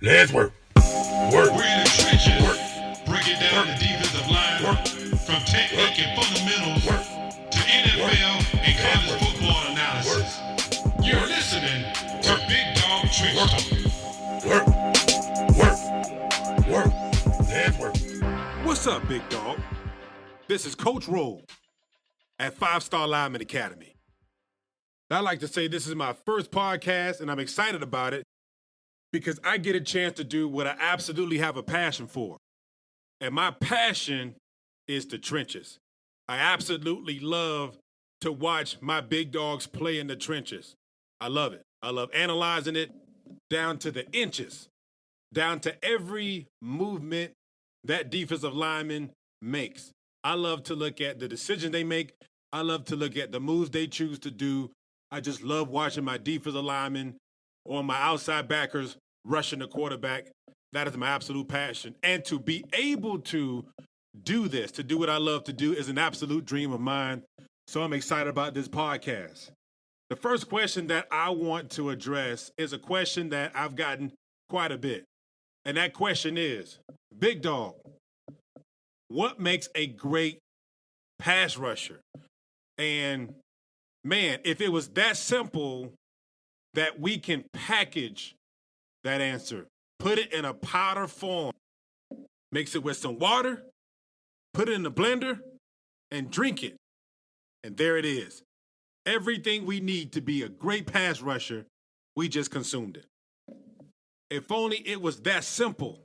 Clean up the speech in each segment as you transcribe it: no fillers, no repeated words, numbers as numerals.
Let's work. We're in the trenches. Break it down the defensive line. From technique and fundamentals to NFL and college football analysis. You're listening to Big Dog Trench Talk. Work. Let's work. What's up, Big Dog? This is Coach Roll at 5-Star Lineman Academy. I'd like to say this is my first podcast, and I'm excited about it because I get a chance to do what I absolutely have a passion for. And my passion is the trenches. I absolutely love to watch my big dogs play in the trenches. I love it. I love analyzing it down to the inches, down to every movement that defensive lineman makes. I love to look at the decisions they make. I love to look at the moves they choose to do. I just love watching my defensive linemen or my outside backers rushing the quarterback. That is my absolute passion. And to be able to do this, to do what I love to do, is an absolute dream of mine. So I'm excited about this podcast. The first question that I want to address is a question that I've gotten quite a bit. And that question is, Big Dog, what makes a great pass rusher? And man, if it was that simple that we can package that answer, put it in a powder form, mix it with some water, put it in the blender, and drink it. And there it is. Everything we need to be a great pass rusher, we just consumed it. If only it was that simple,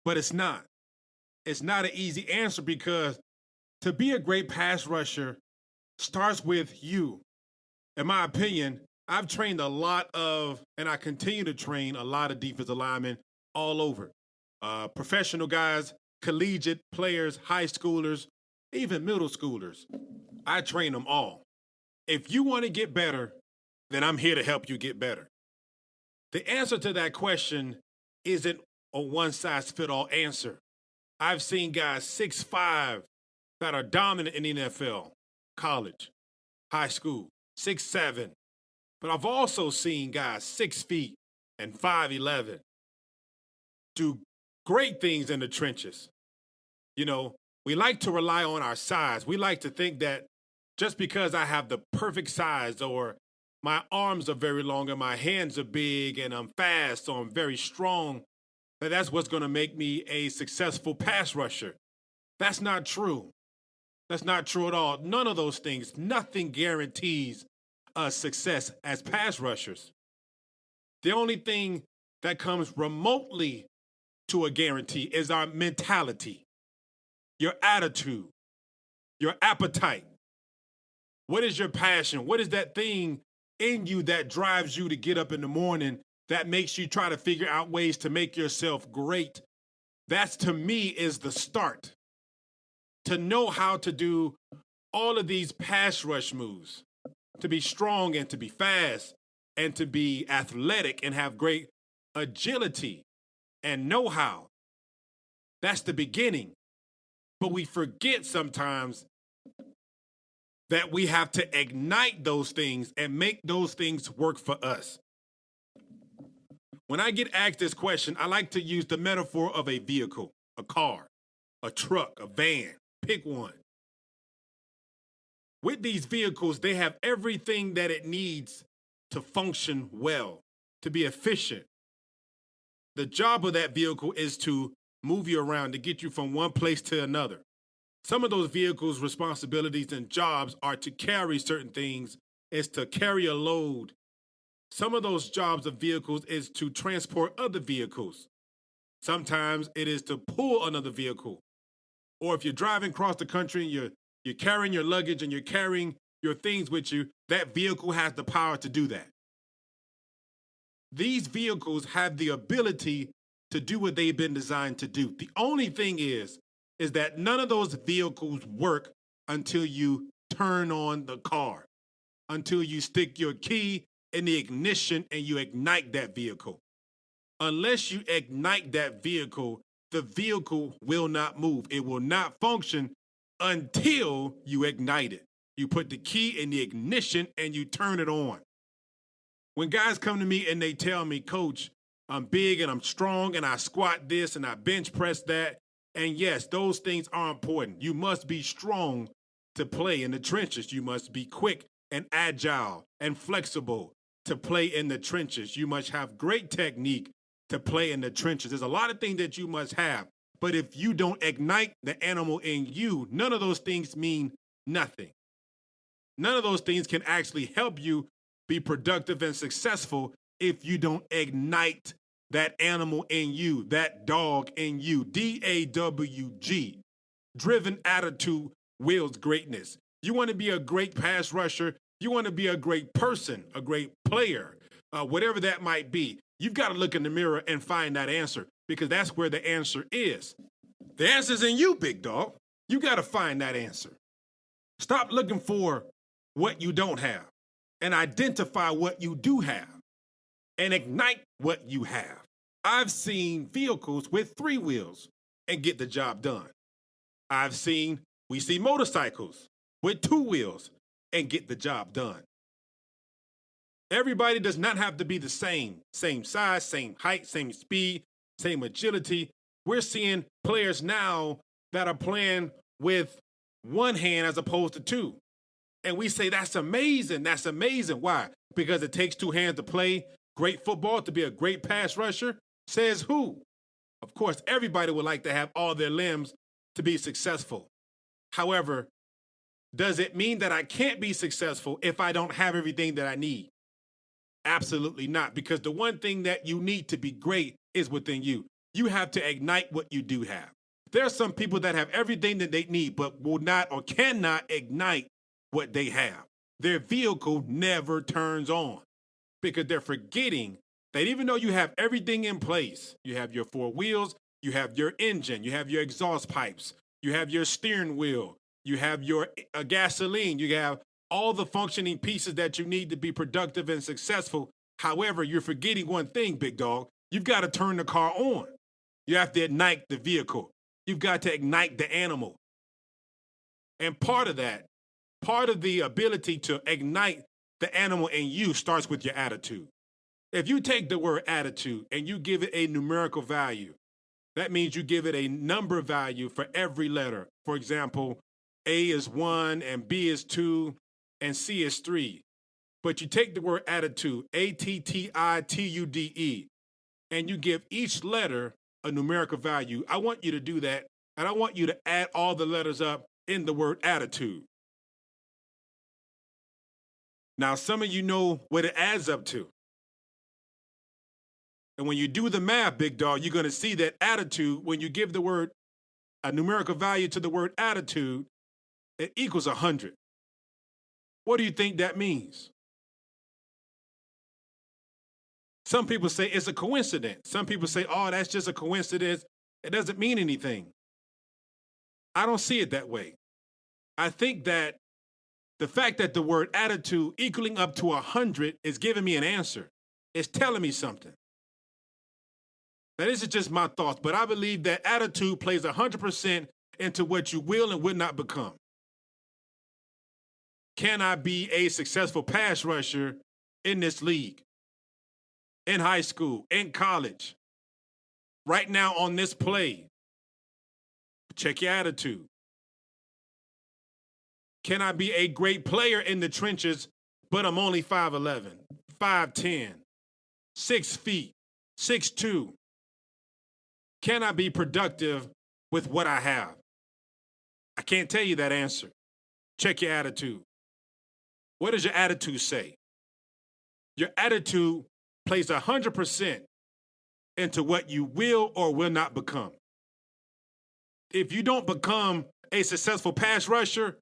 but it's not. It's not an easy answer because to be a great pass rusher starts with you. In my opinion, I've trained a lot of, and I continue to train a lot of defensive linemen all over. Professional guys, collegiate players, high schoolers, even middle schoolers. I train them all. If you want to get better, then I'm here to help you get better. The answer to that question isn't a one-size-fits-all answer. I've seen guys 6'5" that are dominant in the NFL, college, high school, 6'7". But I've also seen guys 6 feet and 5'11" do great things in the trenches. You know, we like to rely on our size. We like to think that just because I have the perfect size or my arms are very long and my hands are big and I'm fast or I'm very strong, that's what's going to make me a successful pass rusher. That's not true. That's not true at all. None of those things. Nothing guarantees us success as pass rushers. The only thing that comes remotely to a guarantee is our mentality, your attitude, your appetite. What is your passion? What is that thing in you that drives you to get up in the morning, that makes you try to figure out ways to make yourself great? That's, to me, is the start. To know how to do all of these pass rush moves, to be strong and to be fast and to be athletic and have great agility and know-how. That's the beginning. But we forget sometimes that we have to ignite those things and make those things work for us. When I get asked this question, I like to use the metaphor of a vehicle, a car, a truck, a van. Pick one. With these vehicles, they have everything that it needs to function well, to be efficient. The job of that vehicle is to move you around, to get you from one place to another. Some of those vehicles' responsibilities and jobs are to carry certain things, is to carry a load. Some of those jobs of vehicles is to transport other vehicles. Sometimes it is to pull another vehicle. Or if you're driving across the country and you're carrying your luggage and you're carrying your things with you, that vehicle has the power to do that. These vehicles have the ability to do what they've been designed to do. The only thing is that none of those vehicles work until you turn on the car, until you stick your key in the ignition and you ignite that vehicle. Unless you ignite that vehicle, the vehicle will not move. It will not function until you ignite it. You put the key in the ignition and you turn it on. When guys come to me and they tell me, Coach, I'm big and I'm strong and I squat this and I bench press that. And yes, those things are important. You must be strong to play in the trenches. You must be quick and agile and flexible to play in the trenches. You must have great technique to play in the trenches. There's a lot of things that you must have. But if you don't ignite the animal in you, none of those things mean nothing. None of those things can actually help you be productive and successful if you don't ignite that animal in you, that dog in you. DAWG. Driven attitude wields greatness. You want to be a great pass rusher. You want to be a great person, a great player, whatever that might be. You've got to look in the mirror and find that answer, because that's where the answer is. The answer's in you, big dog. You got to find that answer. Stop looking for what you don't have and identify what you do have and ignite what you have. I've seen vehicles with 3 wheels and get the job done. We see motorcycles with 2 wheels and get the job done. Everybody does not have to be the same size, same height, same speed, same agility. We're seeing players now that are playing with 1 hand as opposed to 2. And we say, that's amazing. That's amazing. Why? Because it takes 2 hands to play great football, to be a great pass rusher. Says who? Of course, everybody would like to have all their limbs to be successful. However, does it mean that I can't be successful if I don't have everything that I need? Absolutely not, because the one thing that you need to be great is within you. You have to ignite what you do have. There are some people that have everything that they need, but will not or cannot ignite what they have. Their vehicle never turns on because they're forgetting that even though you have everything in place, you have your 4 wheels, you have your engine, you have your exhaust pipes, you have your steering wheel, you have your gasoline, you have all the functioning pieces that you need to be productive and successful. However, you're forgetting one thing, big dog. You've got to turn the car on. You have to ignite the vehicle. You've got to ignite the animal. And part of that, part of the ability to ignite the animal in you starts with your attitude. If you take the word attitude and you give it a numerical value, that means you give it a number value for every letter. For example, A is 1 and B is 2 and C is 3. But you take the word attitude, ATTITUDE, and you give each letter a numerical value. I want you to do that, and I want you to add all the letters up in the word attitude. Now, some of you know what it adds up to. And when you do the math, big dog, you're going to see that attitude, when you give the word a numerical value to the word attitude, it equals 100. What do you think that means? Some people say it's a coincidence. Some people say, oh, that's just a coincidence. It doesn't mean anything. I don't see it that way. I think that the fact that the word attitude equaling up to 100 is giving me an answer. It's telling me something. Now, this is just my thoughts, but I believe that attitude plays 100% into what you will and will not become. Can I be a successful pass rusher in this league, in high school, in college, right now on this play? Check your attitude. Can I be a great player in the trenches, but I'm only 5'11", 5'10", 6 feet, 6'2"? Can I be productive with what I have? I can't tell you that answer. Check your attitude. What does your attitude say? Your attitude plays 100% into what you will or will not become. If you don't become a successful pass rusher,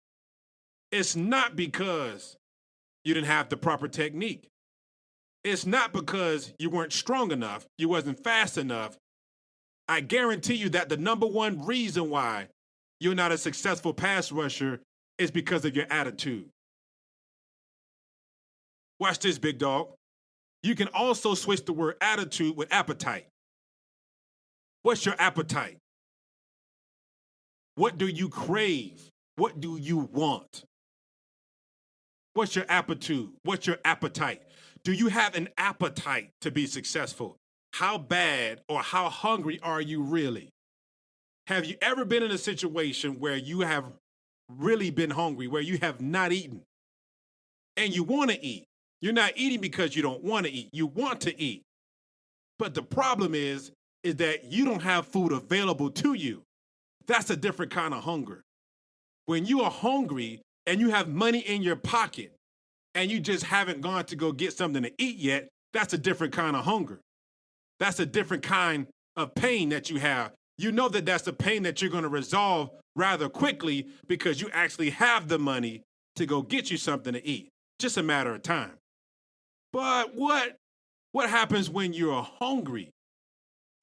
it's not because you didn't have the proper technique. It's not because you weren't strong enough, you wasn't fast enough. I guarantee you that the number one reason why you're not a successful pass rusher is because of your attitude. Watch this, big dog. You can also switch the word attitude with appetite. What's your appetite? What do you crave? What do you want? What's your aptitude? What's your appetite? Do you have an appetite to be successful? how bad or how hungry are you really? Have you ever been in a situation where you have really been hungry, where you have not eaten and you want to eat? You're not eating because you don't want to eat. You want to eat. But the problem is that you don't have food available to you. That's a different kind of hunger. When you are hungry and you have money in your pocket and you just haven't gone to go get something to eat yet, that's a different kind of hunger. That's a different kind of pain that you have. You know that that's a pain that you're going to resolve rather quickly because you actually have the money to go get you something to eat. Just a matter of time. But what happens when you're hungry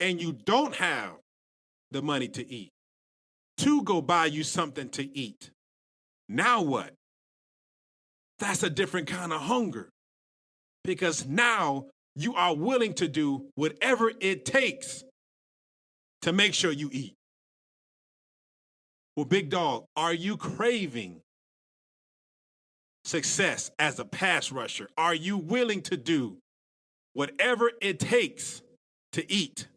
and you don't have the money to eat, to go buy you something to eat? Now what? That's a different kind of hunger, because now you are willing to do whatever it takes to make sure you eat. Well, big dog, are you craving success as a pass rusher? Are you willing to do whatever it takes to eat?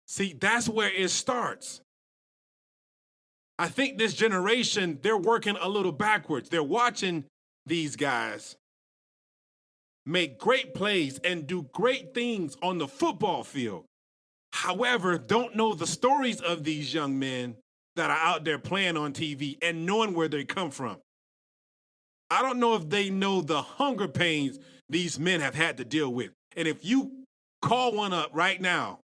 See, that's where it starts. I think this generation, they're working a little backwards. They're watching these guys make great plays and do great things on the football field. However, don't know the stories of these young men that are out there playing on TV and knowing where they come from. I don't know if they know the hunger pains these men have had to deal with. And if you call one up right now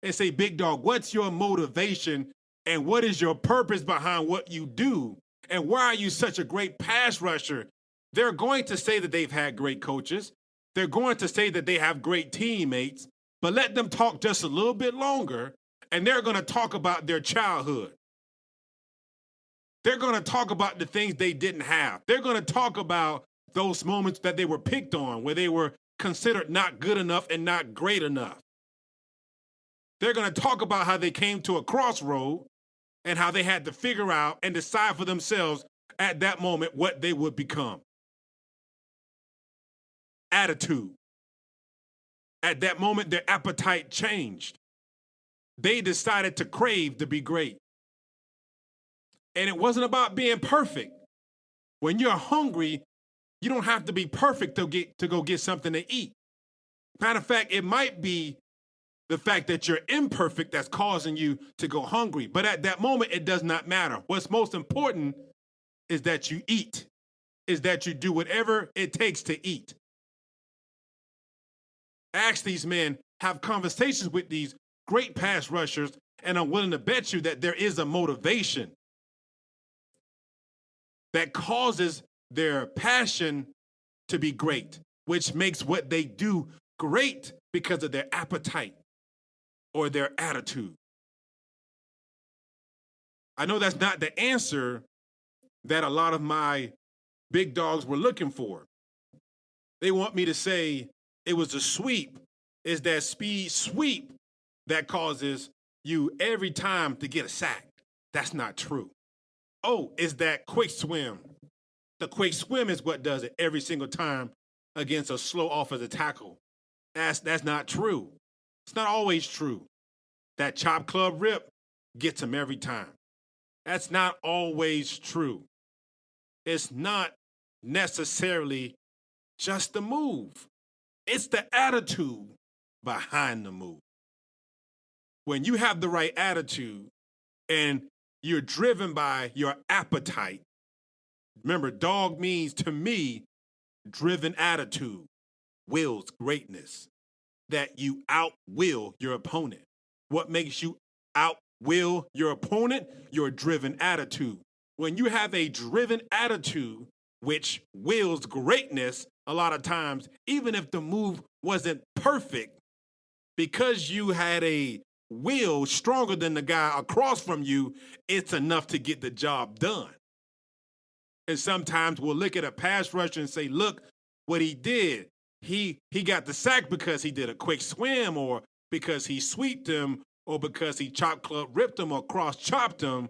and say, big dog, what's your motivation and what is your purpose behind what you do? And why are you such a great pass rusher? They're going to say that they've had great coaches. They're going to say that they have great teammates, but let them talk just a little bit longer, and they're going to talk about their childhood. They're going to talk about the things they didn't have. They're going to talk about those moments that they were picked on, where they were considered not good enough and not great enough. They're going to talk about how they came to a crossroad and how they had to figure out and decide for themselves at that moment what they would become. Attitude. At that moment, their appetite changed. They decided to crave to be great. And it wasn't about being perfect. When you're hungry, you don't have to be perfect to go get something to eat. Matter of fact, it might be the fact that you're imperfect that's causing you to go hungry. But at that moment, it does not matter. What's most important is that you eat, is that you do whatever it takes to eat. Ask these men, have conversations with these great pass rushers, and I'm willing to bet you that there is a motivation that causes their passion to be great, which makes what they do great because of their appetite or their attitude. I know that's not the answer that a lot of my big dogs were looking for. They want me to say it was a sweep. It's that speed sweep that causes you every time to get a sack. That's not true. Oh, it's that quick swim. The quick swim is what does it every single time against a slow offensive tackle. That's not true. It's not always true. That chop club rip gets them every time. That's not always true. It's not necessarily just the move. It's the attitude behind the move. When you have the right attitude and you're driven by your appetite, remember, dog means to me, driven attitude, wills greatness, that you outwill your opponent. What makes you outwill your opponent? Your driven attitude. When you have a driven attitude, which wills greatness, a lot of times, even if the move wasn't perfect, because you had a will stronger than the guy across from you, it's enough to get the job done. And sometimes we'll look at a pass rusher and say, look what he did. He got the sack because he did a quick swim, or because he sweeped him, or because he chop club ripped him or cross chopped him.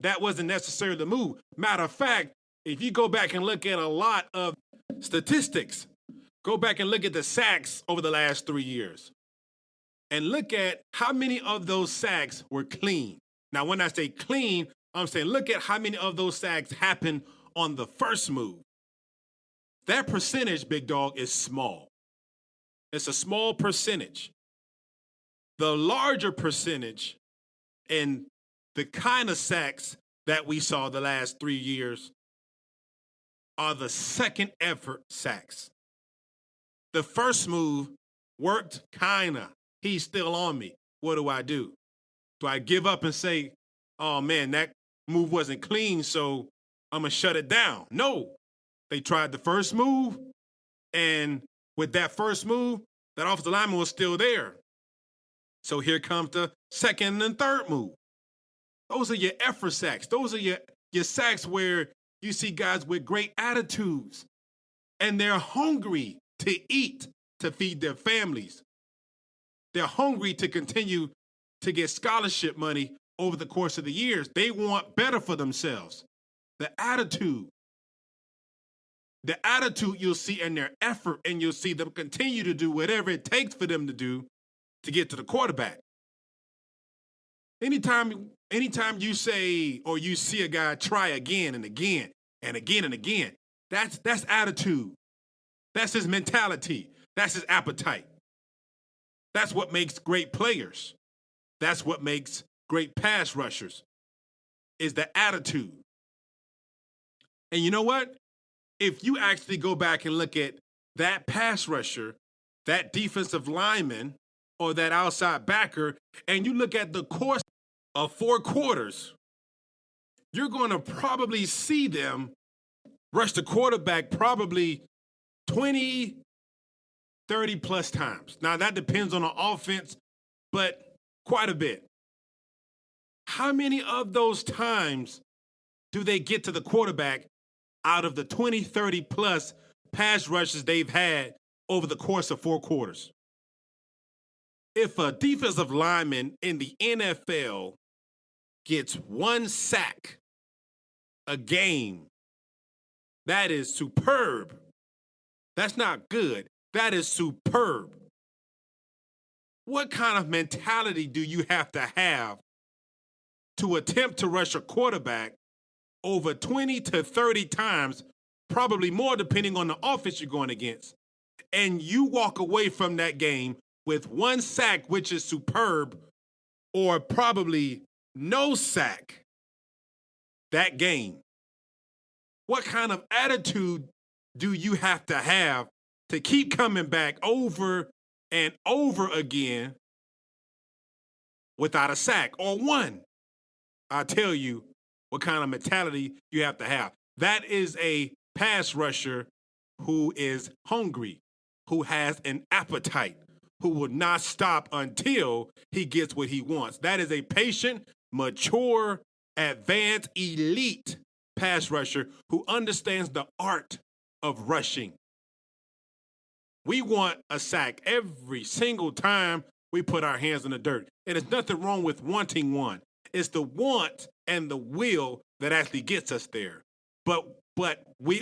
That wasn't necessarily the move. Matter of fact, if you go back and look at a lot of statistics, Go back and look at the sacks over the last 3 years. And look at how many of those sacks were clean. Now, when I say clean, I'm saying look at how many of those sacks happened on the first move. That percentage, big dog, is small. It's a small percentage. The larger percentage in the kind of sacks that we saw the last 3 years are the second effort sacks. The first move worked kinda. He's still on me. What do? Do I give up and say, oh man, that move wasn't clean, so I'm gonna shut it down? No. They tried the first move, and with that first move, that offensive lineman was still there. So here comes the second and third move. Those are your effort sacks. Those are your sacks where you see guys with great attitudes, and they're hungry to eat, to feed their families. They're hungry to continue to get scholarship money over the course of the years. They want better for themselves. The attitude you'll see in their effort, and you'll see them continue to do whatever it takes for them to do to get to the quarterback. Anytime you say or you see a guy try again and again and again and again, that's attitude. That's his mentality. That's his appetite. That's what makes great players. That's what makes great pass rushers, is the attitude. And you know what? If you actually go back and look at that pass rusher, that defensive lineman, or that outside backer, and you look at the course of 4 quarters, you're going to probably see them rush the quarterback probably 20, 30 plus times. Now, that depends on the offense, but quite a bit. How many of those times do they get to the quarterback out of the 20, 30 plus pass rushes they've had over the course of 4 quarters? If a defensive lineman in the NFL gets 1 sack a game, that is superb. That's not good. That is superb. What kind of mentality do you have to attempt to rush a quarterback over 20 to 30 times, probably more depending on the offense you're going against, and you walk away from that game with 1 sack, which is superb, or probably no sack that game? What kind of attitude do you have to keep coming back over and over again without a sack or 1? I'll tell you what kind of mentality you have to have. That is a pass rusher who is hungry, who has an appetite, who will not stop until he gets what he wants. That is a patient, mature, advanced, elite pass rusher who understands the art of rushing. We want a sack every single time we put our hands in the dirt. And there's nothing wrong with wanting one. It's the want and the will that actually gets us there. But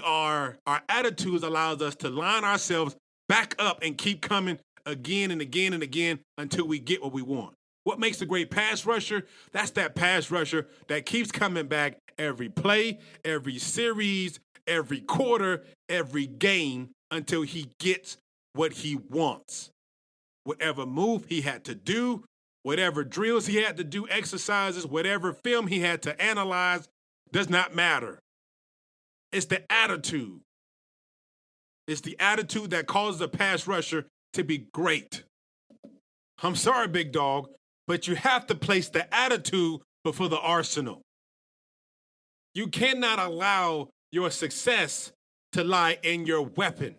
our attitudes allows us to line ourselves back up and keep coming again and again and again until we get what we want. What makes a great pass rusher? That's that pass rusher that keeps coming back every play, every series, every quarter, every game until he gets what he wants. Whatever move he had to do, whatever drills he had to do, exercises, whatever film he had to analyze, does not matter. It's the attitude. It's the attitude that causes a pass rusher to be great. I'm sorry, big dog, but you have to place the attitude before the arsenal. You cannot allow your success to lie in your weapon.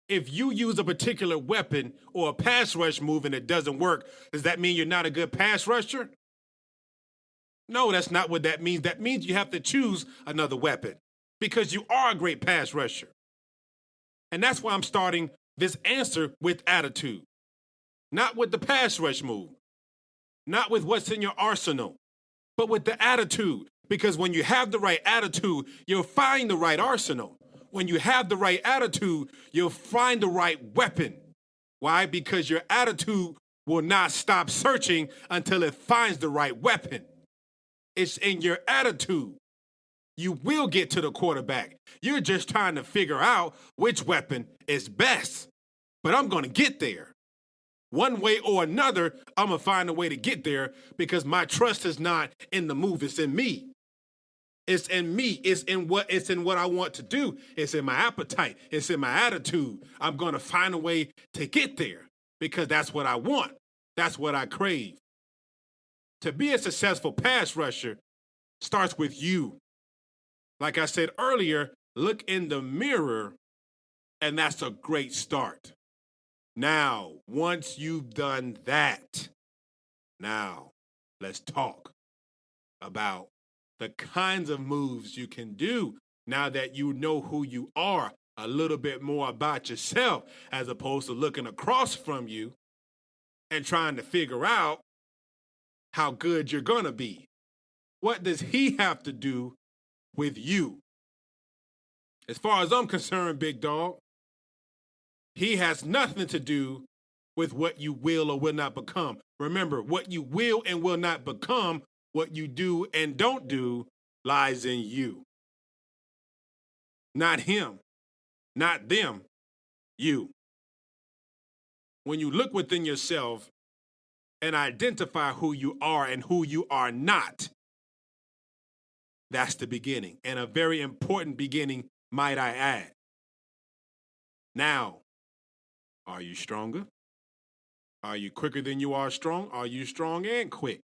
If you use a particular weapon or a pass rush move and it doesn't work, does that mean you're not a good pass rusher? No, that's not what that means. That means you have to choose another weapon because you are a great pass rusher. And that's why I'm starting this answer with attitude. Not with the pass rush move, not with what's in your arsenal, but with the attitude. Because when you have the right attitude, you'll find the right arsenal. when you have the right attitude, you'll find the right weapon. Why? Because your attitude will not stop searching until it finds the right weapon. It's in your attitude. You will get to the quarterback. You're just trying to figure out which weapon is best. But I'm going to get there. One way or another, I'm going to find a way to get there because my trust is not in the move. It's in me. It's in me. It's in what I want to do. It's in my appetite. It's in my attitude. I'm going to find a way to get there because that's what I want. That's what I crave. To be a successful pass rusher starts with you. Like I said earlier, look in the mirror, and that's a great start. Now, once you've done that, now let's talk about the kinds of moves you can do now that you know who you are, a little bit more about yourself, as opposed to looking across from you and trying to figure out how good you're going to be. What does he have to do with you? As far as I'm concerned, big dog, he has nothing to do with what you will or will not become. Remember, what you will and will not become, what you do and don't do, lies in you. Not him, not them, you. When you look within yourself and identify who you are and who you are not, that's the beginning, and a very important beginning, might I add. Now, are you stronger? Are you quicker than you are strong? Are you strong and quick?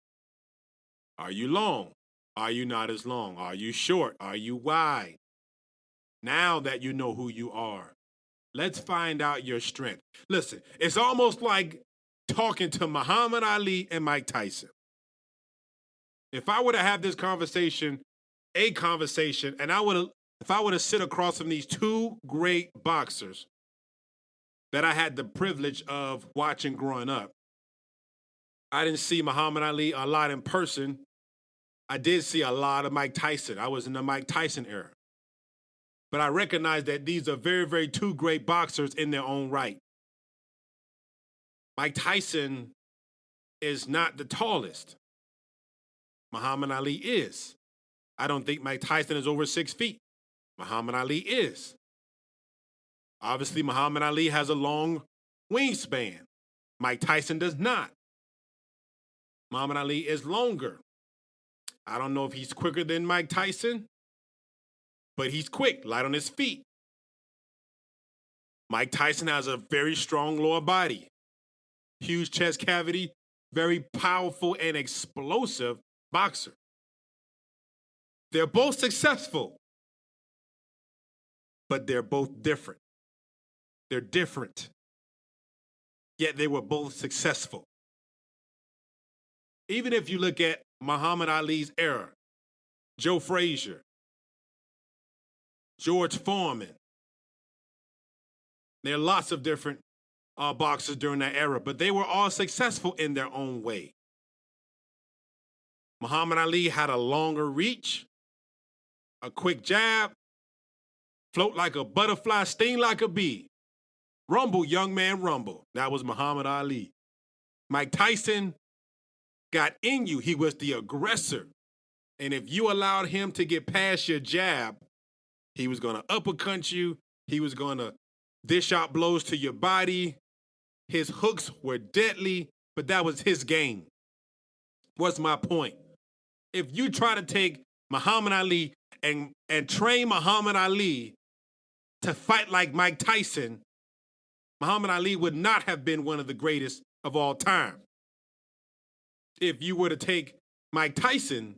Are you long? Are you not as long? Are you short? Are you wide? Now that you know who you are, let's find out your strength. Listen, it's almost like talking to Muhammad Ali and Mike Tyson. If I were to have this conversation, and if I were to sit across from these two great boxers that I had the privilege of watching growing up, I didn't see Muhammad Ali a lot in person. I did see a lot of Mike Tyson. I was in the Mike Tyson era. But I recognize that these are very, very two great boxers in their own right. Mike Tyson is not the tallest. Muhammad Ali is. I don't think Mike Tyson is over 6 feet. Muhammad Ali is. Obviously, Muhammad Ali has a long wingspan. Mike Tyson does not. Muhammad Ali is longer. I don't know if he's quicker than Mike Tyson, but he's quick, light on his feet. Mike Tyson has a very strong lower body, huge chest cavity, very powerful and explosive boxer. They're both successful, but they're both different. They're different, yet they were both successful. Even if you look at Muhammad Ali's era, Joe Frazier, George Foreman, there are lots of different boxers during that era, but they were all successful in their own way. Muhammad Ali had a longer reach, a quick jab, float like a butterfly, sting like a bee. Rumble, young man, rumble. That was Muhammad Ali. Mike Tyson got in you. He was the aggressor. And if you allowed him to get past your jab, he was going to uppercut you. He was going to dish out blows to your body. His hooks were deadly, but that was his game. What's my point? If you try to take Muhammad Ali and train Muhammad Ali to fight like Mike Tyson, Muhammad Ali would not have been one of the greatest of all time. If you were to take Mike Tyson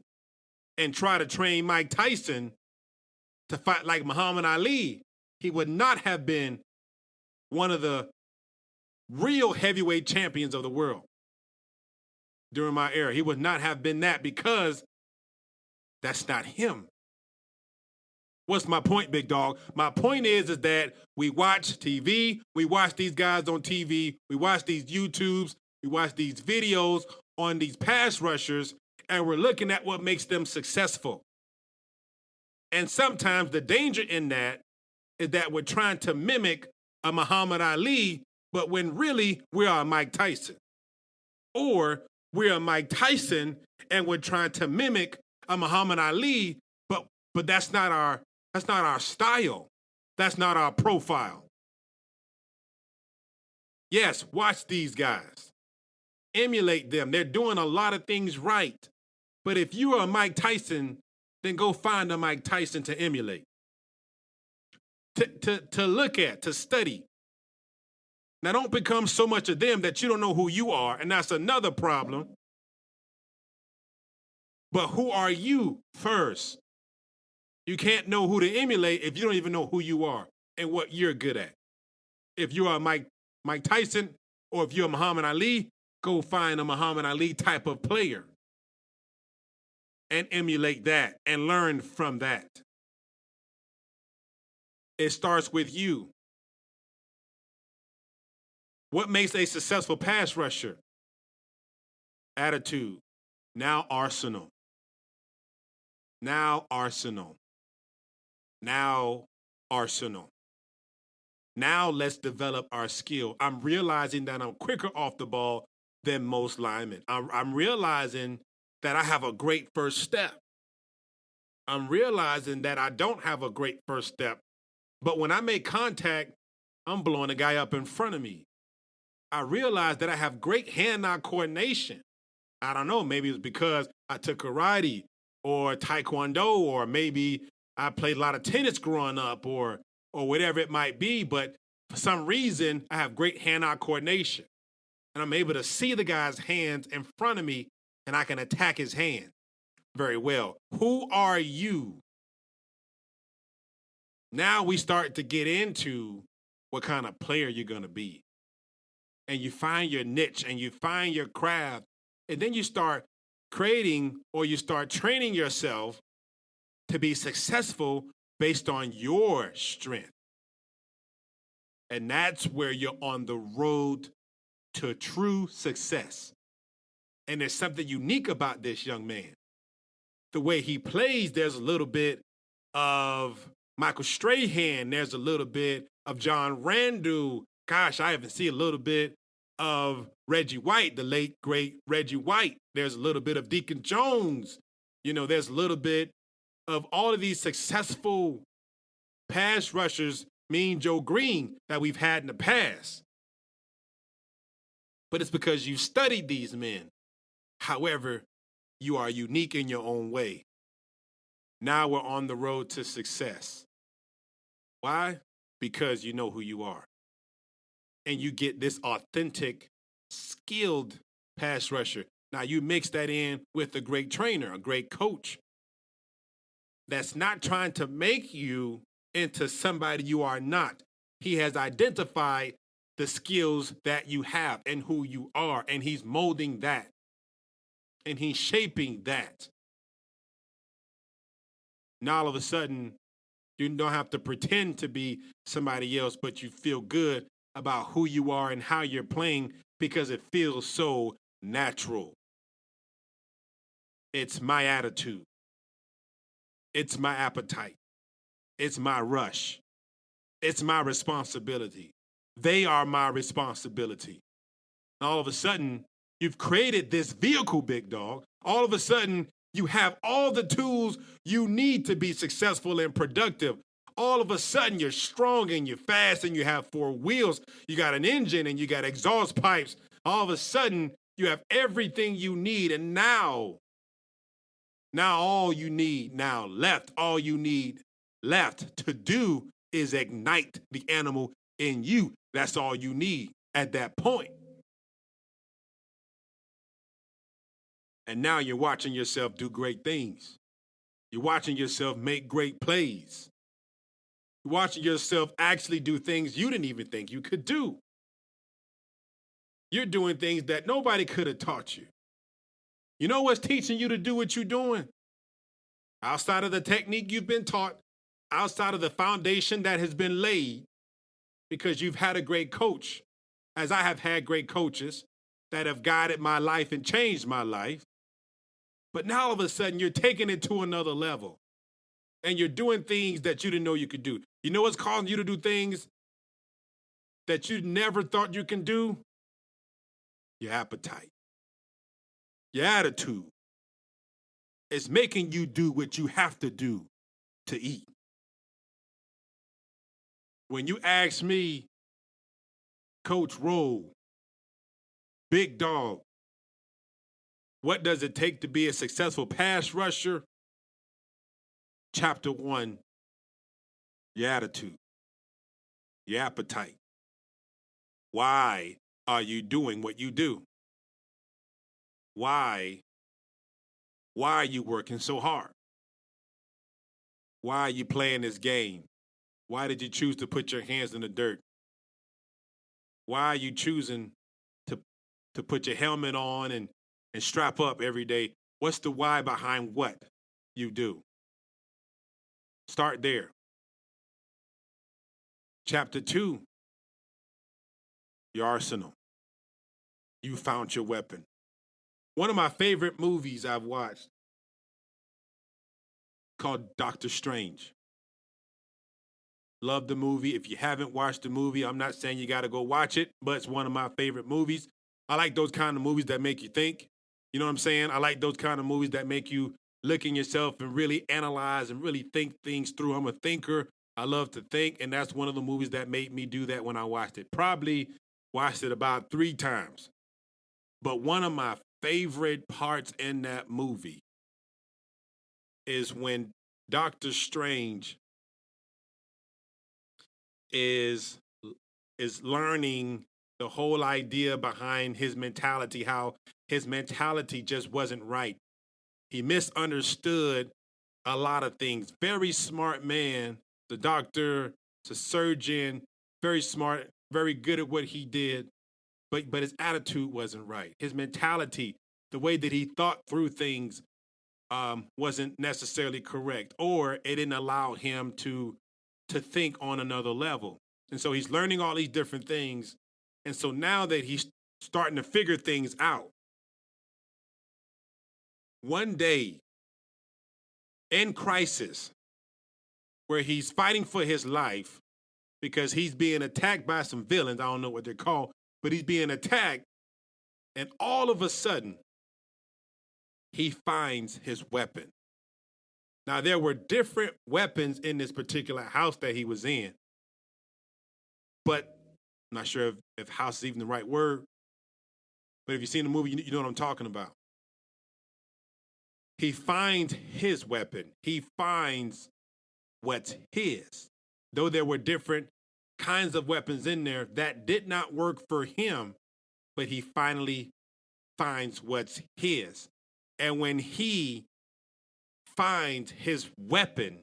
and try to train Mike Tyson to fight like Muhammad Ali, he would not have been one of the real heavyweight champions of the world during my era. He would not have been that because that's not him. What's my point, big dog? My point is that we watch TV, we watch these guys on TV, we watch these YouTubes, we watch these videos on these pass rushers, and we're looking at what makes them successful. And sometimes the danger in that is that we're trying to mimic a Muhammad Ali, but when really we are Mike Tyson. Or we're a Mike Tyson and we're trying to mimic a Muhammad Ali, but that's not our style. That's not our profile. Yes, watch these guys. Emulate them. They're doing a lot of things right. But if you are a Mike Tyson, then go find a Mike Tyson to emulate. To look at, to study. Now, don't become so much of them that you don't know who you are, and that's another problem. But who are you first? You can't know who to emulate if you don't even know who you are and what you're good at. If you are Mike Tyson or if you're Muhammad Ali, go find a Muhammad Ali type of player and emulate that and learn from that. It starts with you. What makes a successful pass rusher? Attitude. Now arsenal. Now arsenal. Now arsenal. Now let's develop our skill. I'm realizing that I'm quicker off the ball than most linemen. I'm realizing that I have a great first step. I'm realizing that I don't have a great first step, but when I make contact, I'm blowing a guy up in front of me. I realized that I have great hand-eye coordination. I don't know, maybe it's because I took karate or taekwondo, or maybe I played a lot of tennis growing up, or whatever it might be, but for some reason, I have great hand-eye coordination. And I'm able to see the guy's hands in front of me, and I can attack his hand very well. Who are you? Now we start to get into what kind of player you're going to be. And you find your niche and you find your craft, and then you start creating or you start training yourself to be successful based on your strength. And that's where you're on the road to true success. And there's something unique about this young man. The way he plays, there's a little bit of Michael Strahan. There's a little bit of John Randall. Gosh, I haven't seen a little bit of Reggie White, the late, great Reggie White. There's a little bit of Deacon Jones. You know, there's a little bit of all of these successful pass rushers, Mean Joe Green, that we've had in the past. But it's because you studied these men. However, you are unique in your own way. Now we're on the road to success. Why? Because you know who you are. And you get this authentic, skilled pass rusher. Now you mix that in with a great trainer, a great coach that's not trying to make you into somebody you are not. He has identified the skills that you have and who you are, and he's molding that. And he's shaping that. Now all of a sudden, you don't have to pretend to be somebody else, but you feel good about who you are and how you're playing because it feels so natural. It's my attitude. It's my appetite. It's my rush. It's my responsibility. They are my responsibility. And all of a sudden, you've created this vehicle, big dog. All of a sudden, you have all the tools you need to be successful and productive. All of a sudden, you're strong and you're fast and you have four wheels. You got an engine and you got exhaust pipes. All of a sudden, you have everything you need. And now all you need left to do is ignite the animal in you. That's all you need at that point. And now you're watching yourself do great things. You're watching yourself make great plays. You're watching yourself actually do things you didn't even think you could do. You're doing things that nobody could have taught you. You know what's teaching you to do what you're doing? Outside of the technique you've been taught, outside of the foundation that has been laid, because you've had a great coach, as I have had great coaches that have guided my life and changed my life. But now all of a sudden, you're taking it to another level. and you're doing things that you didn't know you could do. You know what's causing you to do things that you never thought you can do? Your appetite, your attitude. It's making you do what you have to do to eat. When you ask me, Coach Roll, Big Dog, what does it take to be a successful pass rusher? Chapter 1, your attitude, your appetite. Why are you doing what you do? Why are you working so hard? Why are you playing this game? Why did you choose to put your hands in the dirt? Why are you choosing to put your helmet on and strap up every day? What's the why behind what you do? Start there. Chapter 2, your arsenal. You found your weapon. One of my favorite movies I've watched called Doctor Strange. Love the movie. If you haven't watched the movie, I'm not saying you got to go watch it, but it's one of my favorite movies. I like those kind of movies that make you think. You know what I'm saying? I like those kind of movies that make you look in yourself and really analyze and really think things through. I'm a thinker. I love to think, and that's one of the movies that made me do that when I watched it. Probably watched it about 3 times. But one of my favorite parts in that movie is when Doctor Strange is learning the whole idea behind his mentality, how his mentality just wasn't right. He misunderstood a lot of things. Very smart man, the doctor, the surgeon, very smart, very good at what he did, but his attitude wasn't right. His mentality, the way that he thought through things, wasn't necessarily correct, or it didn't allow him to think on another level. And so he's learning all these different things. And so now that he's starting to figure things out, one day in crisis, where he's fighting for his life because he's being attacked by some villains, I don't know what they're called, but he's being attacked, and all of a sudden, he finds his weapon. Now, there were different weapons in this particular house that he was in, but I'm not sure if house is even the right word, but if you've seen the movie, you know what I'm talking about. He finds his weapon. He finds what's his. Though there were different kinds of weapons in there that did not work for him, but he finally finds what's his. And when he finds his weapon,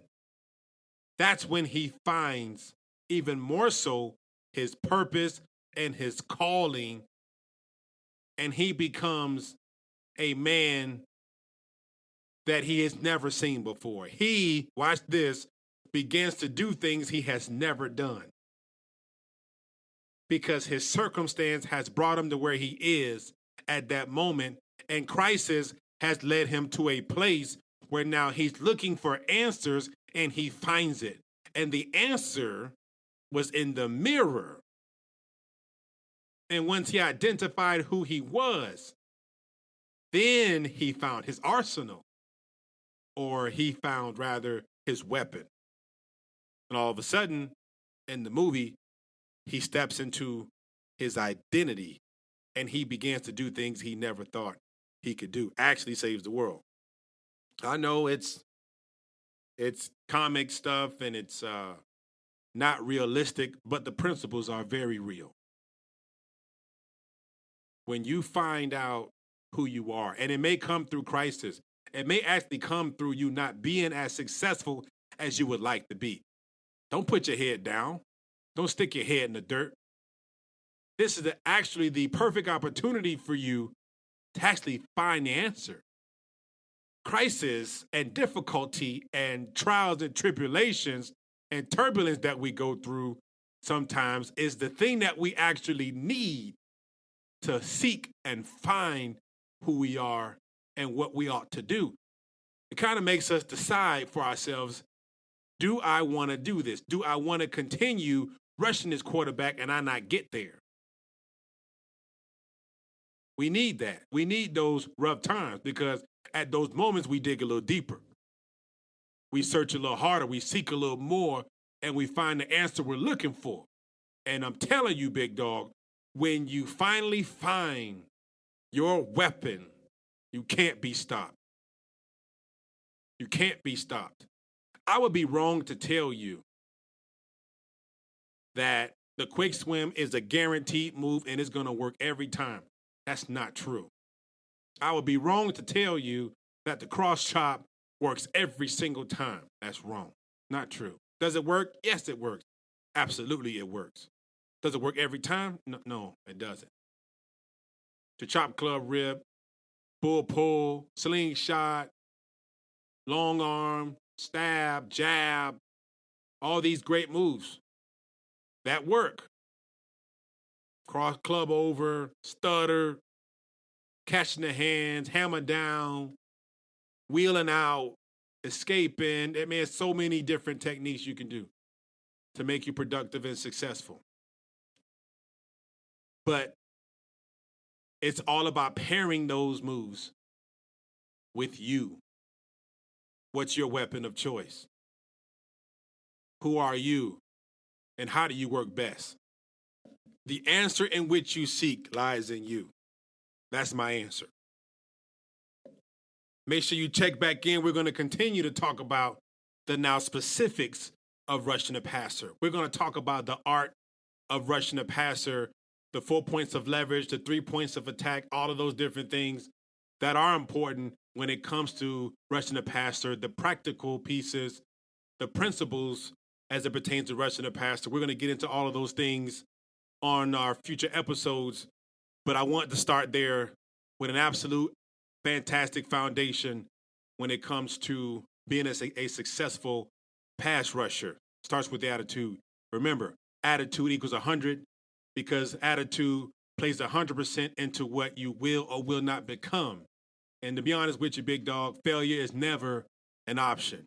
that's when he finds even more so his purpose and his calling, and he becomes a man that he has never seen before. He, watch this, begins to do things he has never done because his circumstance has brought him to where he is at that moment, and crisis has led him to a place where now he's looking for answers and he finds it. And the answer was in the mirror. And once he identified who he was, then he found his arsenal, or he found rather his weapon. And all of a sudden, in the movie, he steps into his identity and he begins to do things he never thought he could do. Actually saves the world. I know it's comic stuff and it's not realistic, but the principles are very real. When you find out who you are, and it may come through crisis, it may actually come through you not being as successful as you would like to be. Don't put your head down. Don't stick your head in the dirt. This is actually the perfect opportunity for you to actually find the answer. Crisis and difficulty and trials and tribulations and turbulence that we go through sometimes is the thing that we actually need to seek and find who we are and what we ought to do. It kind of makes us decide for ourselves, Do I want to do this? Do I want to continue rushing this quarterback and I not get there? We need that. We need those rough times because at those moments we dig a little deeper. We search a little harder. We seek a little more and we find the answer we're looking for. And I'm telling you, big dog, when you finally find your weapon, you can't be stopped. You can't be stopped. I would be wrong to tell you that the quick swim is a guaranteed move and it's going to work every time. That's not true. I would be wrong to tell you that the cross chop works every single time. That's wrong. Not true. Does it work? Yes, it works. Absolutely, it works. Does it work every time? No, it doesn't. The chop club rib, bull pull, slingshot, long arm, stab, jab, all these great moves that work. Cross club over, stutter, catching the hands, hammer down, wheeling out, escaping. I mean, there's so many different techniques you can do to make you productive and successful. But it's all about pairing those moves with you. What's your weapon of choice? Who are you? And how do you work best? The answer in which you seek lies in you. That's my answer. Make sure you check back in. We're going to continue to talk about the now specifics of rushing a passer. We're going to talk about the art of rushing a passer, the 4 points of leverage, the 3 points of attack, all of those different things that are important when it comes to rushing a passer, the practical pieces, the principles as it pertains to rushing a passer. We're going to get into all of those things on our future episodes, but I want to start there with an absolute fantastic foundation when it comes to being a successful pass rusher. Starts with the attitude. Remember, attitude equals 100 because attitude plays 100% into what you will or will not become. And to be honest with you, big dog, failure is never an option.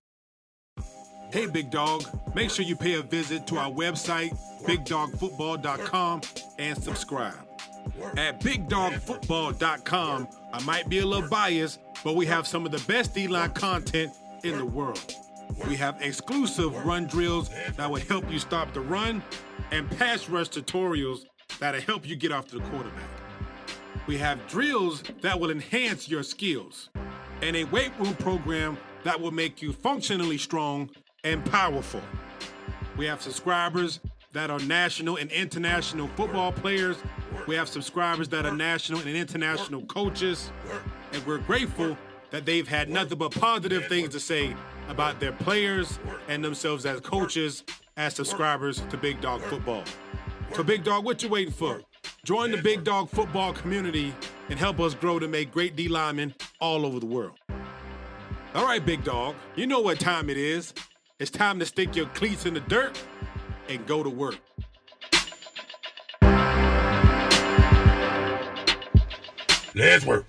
Hey, big dog, make sure you pay a visit to our website, BigDogFootball.com, and subscribe. At BigDogFootball.com, I might be a little biased, but we have some of the best D-line content in the world. We have exclusive run drills that will help you stop the run and pass rush tutorials that will help you get after the quarterback. We have drills that will enhance your skills and a weight room program that will make you functionally strong and powerful. We have subscribers that are national and international football players. We have subscribers that are national and international coaches. And we're grateful that they've had nothing but positive things to say about their players and themselves as coaches, as subscribers to Big Dog Football. So Big Dog, what you waiting for? Join the Big Dog Football community and help us grow to make great D linemen all over the world. All right, Big Dog, you know what time it is. It's time to stick your cleats in the dirt and go to work. Let's work.